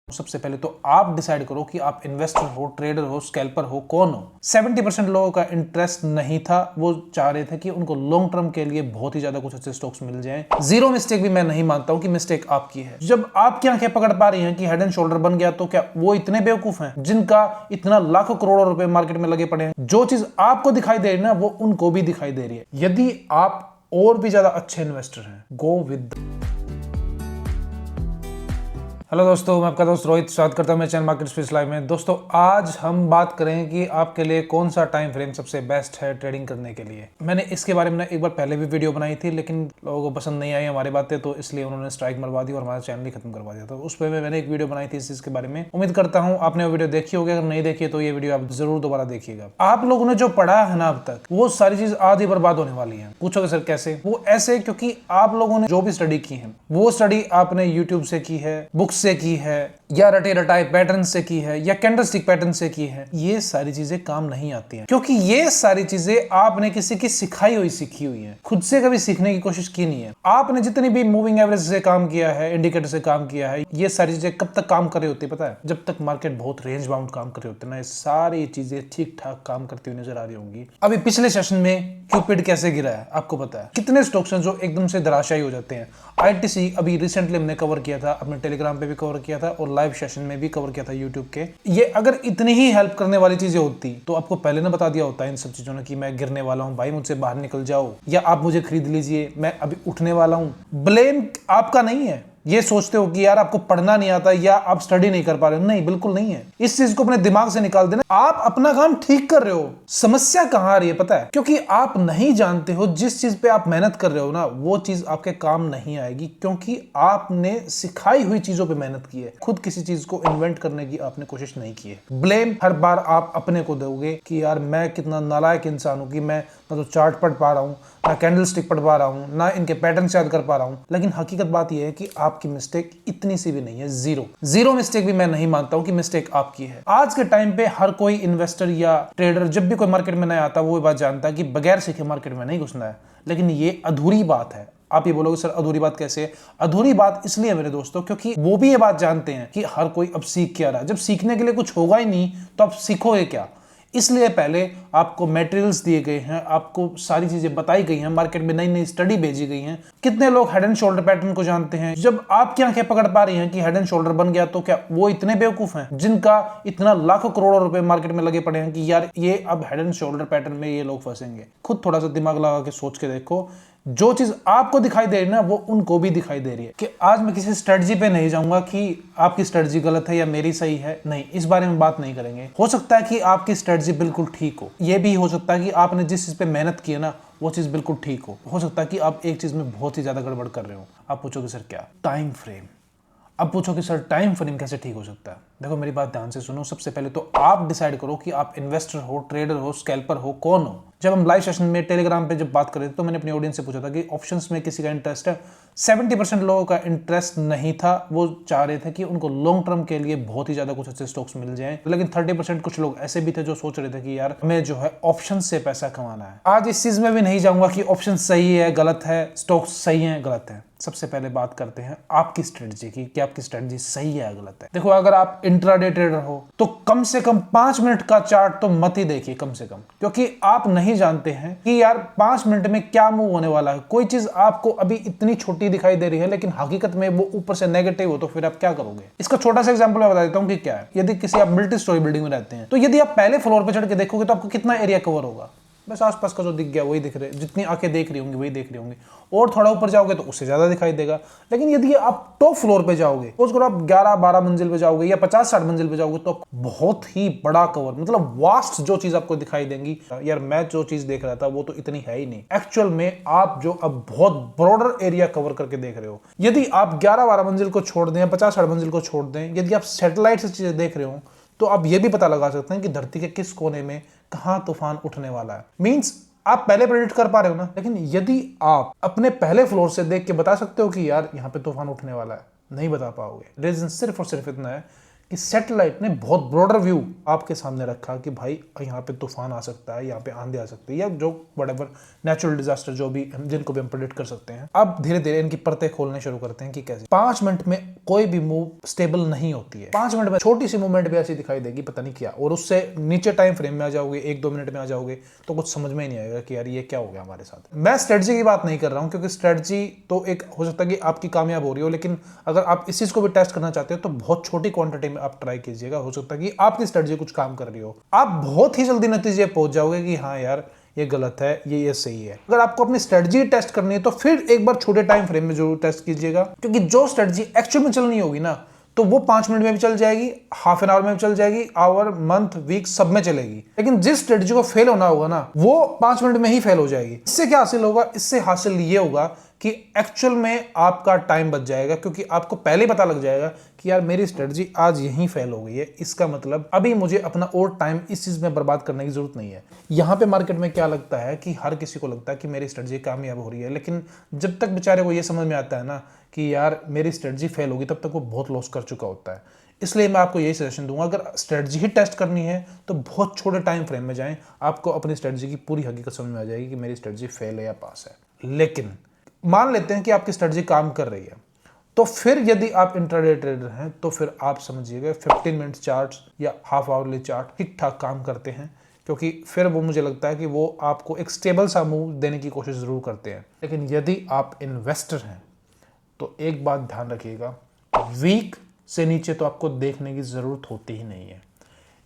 सबसे पहले तो आप डिसाइड करो कि आप इन्वेस्टर हो, ट्रेडर हो, स्कैल्पर हो, कौन हो। 70% लोगों का इंटरेस्ट नहीं था, वो चाह रहे थे कि उनको लॉन्ग टर्म के लिए बहुत ही ज्यादा कुछ अच्छे स्टॉक्स मिल जाएं। जीरो मिस्टेक भी मैं नहीं मानता हूं कि मिस्टेक आपकी है। जब आपकी आंखें पकड़ पा रही हैं कि हेड एंड शोल्डर बन गया, तो क्या वो इतने बेवकूफ हैं जिनका इतना लाखों करोड़ों रुपए मार्केट में लगे पड़े हैं? जो चीज आपको दिखाई दे रही है ना, वो उनको भी दिखाई दे रही है। यदि आप और भी ज्यादा अच्छे इन्वेस्टर हैं, गो विद। हेलो दोस्तों, मैं आपका दोस्त रोहित स्वागत करता हूं मेरे चैनल मार्केट स्पेस लाइव में। दोस्तों, आज हम बात करें कि आपके लिए कौन सा टाइम फ्रेम सबसे बेस्ट है ट्रेडिंग करने के लिए। मैंने इसके बारे में एक बार पहले भी वीडियो बनाई थी, लेकिन लोगों को पसंद नहीं आई हमारी बातें, तो इसलिए उन्होंने स्ट्राइक मरवा दी और हमारा चैनल ही खत्म करवा दिया। तो उस पर मैंने एक वीडियो बनाई थी इस चीज के बारे में। उम्मीद करता हूँ आपने वो वीडियो देखी होगी। अगर नहीं देखी तो ये वीडियो आप जरूर दोबारा देखिएगा। आप लोगों ने जो पढ़ा है ना अब तक, वो सारी चीज आधी बर्बाद होने वाली है। पूछोगे सर कैसे? वो ऐसे क्योंकि आप लोगों ने जो भी स्टडी की है, वो स्टडी आपने यूट्यूब से की है, बुक्स से की है, या रटे रटाए पैटर्न से की है, या कैंडलस्टिक पैटर्न से की है। ये सारी चीजें काम नहीं आती हैं, क्योंकि ये सारी चीजें आपने किसी की सिखाई हुई सीखी हुई है, खुद से कभी सीखने की कोशिश की नहीं है। आपने जितनी भी मूविंग एवरेज से काम किया है, इंडिकेटर से काम किया है, ये सारी चीजें कब तक काम कर रही होती है पता है? जब तक मार्केट बहुत रेंज बाउंड काम कर रही होती है ना, ये सारी चीजें ठीक ठाक काम करती हुई नजर आ रही होंगी। अभी पिछले सेशन में क्यूपिड कैसे गिरा है आपको पता है? कितने स्टॉक्स हैं जो एकदम से धराशायी हो जाते हैं। आईटीसी अभी रिसेंटली हमने कवर किया था, अपने टेलीग्राम पे भी कवर किया था और लाइव सेशन में भी कवर किया था यूट्यूब के। ये अगर इतनी ही हेल्प करने वाली चीजें होती तो आपको पहले ना बता दिया होता इन सब चीजों ने कि मैं गिरने वाला हूं भाई, मुझसे बाहर निकल जाओ, या आप मुझे खरीद लीजिए, मैं अभी उठने वाला हूं। ब्लेम आपका नहीं है। ये सोचते हो कि यार आपको पढ़ना नहीं आता या आप स्टडी नहीं कर पा रहे हो, नहीं, बिल्कुल नहीं है। इस चीज को अपने दिमाग से निकाल देना। आप अपना काम ठीक कर रहे हो। समस्या कहां आ रही है पता है? क्योंकि आप नहीं जानते हो जिस चीज पे आप मेहनत कर रहे हो ना, वो चीज आपके काम नहीं आएगी, क्योंकि आपने सिखाई हुई चीजों पे मेहनत की है। खुद किसी चीज को इन्वेंट करने की आपने कोशिश नहीं की है। ब्लेम हर बार आप अपने को दोगे कि यार मैं कितना नालायक इंसान हूं कि मैं ना तो चार्ट पढ़ पा रहा हूं, ना कैंडल स्टिक पढ़ पा रहा हूं, ना इनके पैटर्न याद कर पा रहा हूं। लेकिन हकीकत बात यह है कि आपकी मिस्टेक इतनी सी भी नहीं है। जीरो मिस्टेक भी मैं नहीं मानता हूं कि मिस्टेक आपकी है। आज के टाइम पे हर कोई इन्वेस्टर या ट्रेडर जब भी कोई मार्केट में नया आता है, वो ये बात जानता है कि बगैर सीखे मार्केट में नहीं घुसना है। लेकिन ये अधूरी बात है। आप ये बोलोगे सर अधूरी बात कैसे है? अधूरी बात इसलिए मेरे दोस्तों, क्योंकि वो भी ये बात जानते हैं कि हर कोई अब सीख क्या रहा है। जब सीखने के लिए कुछ होगा ही नहीं तो आप सीखोगे क्या? इसलिए पहले आपको मटेरियल्स दिए गए हैं, आपको सारी चीजें बताई गई हैं, मार्केट में नई नई स्टडी भेजी गई हैं। कितने लोग हेड एंड शोल्डर पैटर्न को जानते हैं? जब आपकी आंखें पकड़ पा रही हैं कि हेड एंड शोल्डर बन गया, तो क्या वो इतने बेवकूफ हैं जिनका इतना लाखों करोड़ों रुपए मार्केट में लगे पड़े हैं कि यार ये अब हेड एंड शोल्डर पैटर्न में ये लोग फंसेंगे? खुद थोड़ा सा दिमाग लगा के सोच के देखो। जो चीज आपको दिखाई दे रही है ना, वो उनको भी दिखाई दे रही है। कि आज मैं किसी स्ट्रेटजी पे नहीं जाऊंगा कि आपकी स्ट्रेटजी गलत है या मेरी सही है, नहीं, इस बारे में बात नहीं करेंगे। हो सकता है कि आपकी स्ट्रेटजी बिल्कुल ठीक हो, यह भी हो सकता है कि आपने जिस चीज पे मेहनत की है ना, वो चीज बिल्कुल ठीक हो सकता है कि आप एक चीज में बहुत ही ज्यादा गड़बड़ कर रहे हो। आप पूछोगे सर क्या? Time frame. अब पूछो कि सर टाइम फ्रेम कैसे ठीक हो सकता है? देखो मेरी बात ध्यान से सुनो। सबसे पहले तो आप डिसाइड करो कि आप इन्वेस्टर हो, ट्रेडर हो, स्कैल्पर हो, कौन हो। जब हम लाइव सेशन में टेलीग्राम पे जब बात कर रहे थे, तो मैंने अपनी ऑडियंस से पूछा था कि ऑप्शंस में किसी का इंटरेस्ट है। 70% लोगों का इंटरेस्ट नहीं था, वो चाह रहे थे कि उनको लॉन्ग टर्म के लिए बहुत ही ज्यादा कुछ अच्छे स्टॉक्स मिल जाएं। लेकिन 30% कुछ लोग ऐसे भी थे जो सोच रहे थे कि यार हमें जो है ऑप्शन से पैसा कमाना है। आज इस चीज में भी नहीं जाऊंगा कि ऑप्शन सही है गलत है, स्टॉक्स सही है गलत है। सबसे पहले बात करते हैं आपकी स्ट्रेटजी की कि आपकी स्ट्रेटजी सही है या गलत है। देखो, अगर आप इंट्राडे ट्रेडर हो तो कम से कम 5 मिनट का चार्ट तो मत ही देखिए, कम से कम, क्योंकि आप नहीं जानते हैं कि यार 5 मिनट में क्या मूव होने वाला है। कोई चीज आपको अभी इतनी छोटी दिखाई दे रही है, लेकिन हकीकत में वो ऊपर से नेगेटिव हो, तो फिर आप क्या करोगे? इसका छोटा सा एग्जांपल मैं बता देता हूं कि क्या है। यदि किसी आप मल्टी स्टोरी बिल्डिंग में रहते हैं, तो यदि आप पहले फ्लोर पे चढ़ के देखोगे तो आपको कितना एरिया कवर होगा? बस आसपास का जो दिख गया वही दिख रहे, जितनी आंखें देख रही होंगी वही देख रही होंगी। और थोड़ा ऊपर जाओगे तो उससे ज्यादा दिखाई देगा। लेकिन यदि आप टॉप फ्लोर पे जाओगे, उसको आप 11-12 मंजिल पे जाओगे या 50-60 मंजिल पे जाओगे, तो बहुत ही बड़ा कवर, मतलब वास्ट जो चीज आपको दिखाई देंगी। यार मैं जो चीज देख रहा था वो तो इतनी है ही नहीं। एक्चुअल में आप जो अब बहुत ब्रॉडर एरिया कवर करके देख रहे हो। यदि आप 11-12 मंजिल को छोड़ दें, 50-60 मंजिल को छोड़ दें, यदि आप सैटेलाइट से चीजें देख रहे हो, तो आप ये भी पता लगा सकते हैं कि धरती के किस कोने में कहां तूफान उठने वाला है। मींस आप पहले प्रेडिक्ट कर पा रहे हो ना। लेकिन यदि आप अपने पहले फ्लोर से देख के बता सकते हो कि यार यहां पे तूफान उठने वाला है, नहीं बता पाओगे। रीजन सिर्फ और सिर्फ इतना है कि सैटेलाइट ने बहुत ब्रॉडर व्यू आपके सामने रखा कि भाई यहाँ पे तूफान आ सकता है, यहाँ पे आंधी आ सकती है, या जो व्हाटएवर नेचुरल डिजास्टर जो भी जिनको भी हम प्रेडिक्ट कर सकते हैं। अब धीरे धीरे इनकी परतें खोलने शुरू करते हैं कि कैसे 5 मिनट में कोई भी मूव स्टेबल नहीं होती है। 5 मिनट में छोटी सी मूवमेंट भी ऐसी दिखाई देगी पता नहीं क्या, और उससे नीचे टाइम फ्रेम में आ जाओगे, 1-2 मिनट में आ जाओगे तो कुछ समझ में ही नहीं आएगा कि यार ये क्या हो गया हमारे साथ। मैं स्ट्रेटजी की बात नहीं कर रहा हूं, क्योंकि स्ट्रेटजी तो एक हो सकता है कि आपकी कामयाब हो रही हो, लेकिन अगर आप इस चीज को भी टेस्ट करना चाहते हो तो बहुत छोटी क्वांटिटी में आप ट्राई कीजिएगा। हो सकता है कि आपकी स्ट्रेटजी कुछ काम कर रही हो, आप बहुत ही जल्दी नतीजे पहुंच जाओगे कि हाँ यार ये गलत है, ये सही है। अगर आपको अपनी स्ट्रेटजी टेस्ट करनी है तो फिर एक बार छोटे टाइम फ्रेम में जरूर टेस्ट कीजिएगा, क्योंकि जो स्ट्रेटजी एक्चुअल में चलनी होगी ना तो वो 5 मिनट में भी चल जाएगी, हाफ एन आवर में भी चल जाएगी, आवर, मंथ, वीक सब में चलेगी। लेकिन जिस स्ट्रेटजी को फेल होना होगा ना वो 5 मिनट में ही फेल हो जाएगी। इससे क्या हासिल होगा? इससे हासिल ये होगा कि एक्चुअल में आपका टाइम बच जाएगा, क्योंकि आपको पहले पता लग जाएगा कि यार मेरी स्ट्रेटजी आज यहीं फेल हो गई है, इसका मतलब अभी मुझे अपना और टाइम इस चीज में बर्बाद करने की जरूरत नहीं है। यहाँ पे मार्केट में क्या लगता है कि हर किसी को लगता है कि मेरी स्ट्रेटजी कामयाब हो रही है, लेकिन जब तक बेचारे को ये समझ में आता है ना कि यार मेरी स्ट्रेटजी फेल होगी, तब तक वो बहुत लॉस कर चुका होता है। इसलिए मैं आपको यही सजेशन दूंगा, अगर स्ट्रेटजी ही टेस्ट करनी है तो बहुत छोटे टाइम फ्रेम में जाएं, आपको अपनी स्ट्रेटजी की पूरी हकीकत समझ में आ जाएगी कि मेरी स्ट्रेटजी फेल है या पास है। लेकिन मान लेते हैं कि आपकी स्ट्रेटजी काम कर रही है, तो फिर यदि आप इंट्राडे ट्रेडर हैं तो फिर आप समझिएगा 15 मिनट चार्ट्स या हाफ आवरली चार्ट ठीक ठाक काम करते हैं, क्योंकि फिर वो मुझे लगता है कि वो आपको एक स्टेबल सा मूव देने की कोशिश जरूर करते हैं। लेकिन यदि आप इन्वेस्टर हैं तो एक बात ध्यान रखिएगा, वीक से नीचे तो आपको देखने की जरूरत होती ही नहीं है।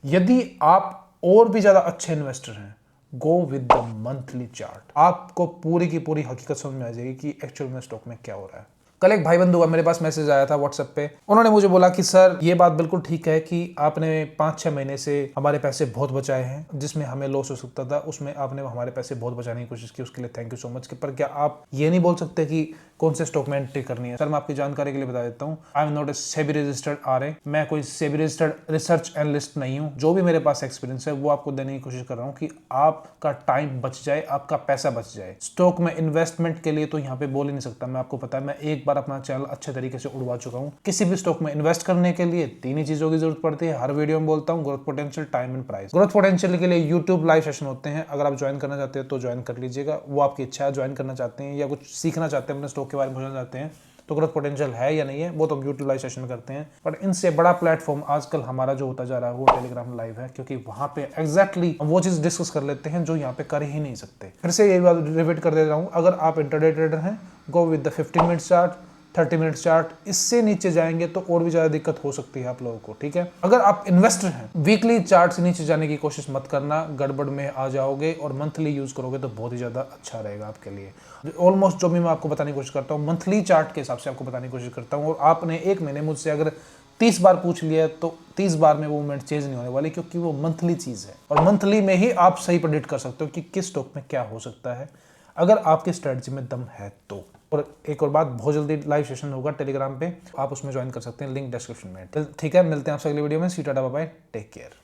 यदि आप और भी ज्यादा अच्छे इन्वेस्टर हैं, go with the monthly chart, आपको पूरी की पूरी हकीकत समझ में आ जाएगी कि एक्चुअल में स्टॉक में क्या हो रहा है। कल एक भाई बंधु का मेरे पास मैसेज आया था व्हाट्सएप पे, उन्होंने मुझे बोला कि सर ये बात बिल्कुल ठीक है कि आपने 5-6 महीने से हमारे पैसे बहुत बचाए हैं, जिसमें हमें लॉस हो सकता था उसमें आपने हमारे पैसे बहुत बचाने की कोशिश की, उसके लिए थैंक यू सो मच। पर क्या आप ये नहीं बोल सकते कि कौन से स्टॉक में एंट्री करनी है? सर मैं आपकी जानकारी के लिए बता देता हूँ, I am not a SEBI registered RA, मैं कोई सेबी रजिस्टर्ड रिसर्च एनालिस्ट नहीं हूँ। जो भी मेरे पास एक्सपीरियंस है वो आपको देने की कोशिश कर रहा हूँ कि आपका टाइम बच जाए, आपका पैसा बच जाए। स्टॉक में इन्वेस्टमेंट के लिए तो यहाँ पे बोल ही नहीं सकता मैं, आपको पता है मैं एक बार अपना चैनल अच्छे तरीके से उड़वा चुका हूँ। किसी भी स्टॉक में इन्वेस्ट करने के लिए 3 ही चीजों की जरूरत पड़ती है, हर वीडियो में बोलता हूँ, growth potential, time and price. Growth potential के लिए यूट्यूब लाइव सेशन होते हैं, अगर आप ज्वाइन करना चाहते हैं तो ज्वाइन कर लीजिएगा, वो आपकी इच्छा है। ज्वाइन करना चाहते हैं या कुछ सीखना चाहते हैं, अपने स्टॉक के बारे में समझना चाहते हैं तो ग्रोथ पोटेंशियल है या नहीं है वो तो हम यूट्यूब लाइव सेशन करते हैं। पर इनसे बड़ा प्लेटफॉर्म आजकल हमारा जो होता जा रहा है वो टेलीग्राम लाइव है, क्योंकि वहां पे एग्जैक्टली वो चीज डिस्कस कर लेते हैं जो यहाँ पे कर ही नहीं सकते। फिर से यही बात रिपीट कर दे रहा हूँ, अगर आप इंट्राडे ट्रेडर हैं go with the 15 minute chart, 30 minute chart, इससे नीचे जाएंगे तो और भी ज्यादा दिक्कत हो सकती है आप लोगों को, ठीक है। अगर आप इन्वेस्टर हैं वीकली चार्ट से नीचे जाने की कोशिश मत करना, गड़बड़ में आ जाओगे, और मंथली यूज करोगे तो बहुत ही ज्यादा अच्छा रहेगा आपके लिए। ऑलमोस्ट जो भी मैं आपको बताने की कोशिश करता हूँ मंथली चार्ट के हिसाब से आपको बताने की कोशिश करता हूँ, और आपने एक महीने मुझसे अगर 30 बार पूछ लिया तो 30 बार में वो मूवमेंट चेंज नहीं होने वाली, क्योंकि वो मंथली चीज है और मंथली में ही आप सही प्रेडिक्ट कर सकते हो कि किस स्टॉक में क्या हो सकता है, अगर आपकी स्ट्रेटजी में दम है तो। और एक और बात, बहुत जल्दी लाइव सेशन होगा टेलीग्राम पे, आप उसमें ज्वाइन कर सकते हैं, लिंक डिस्क्रिप्शन में। ठीक है, मिलते हैं आपसे अगली वीडियो में। See ta-ta bye bye, take care.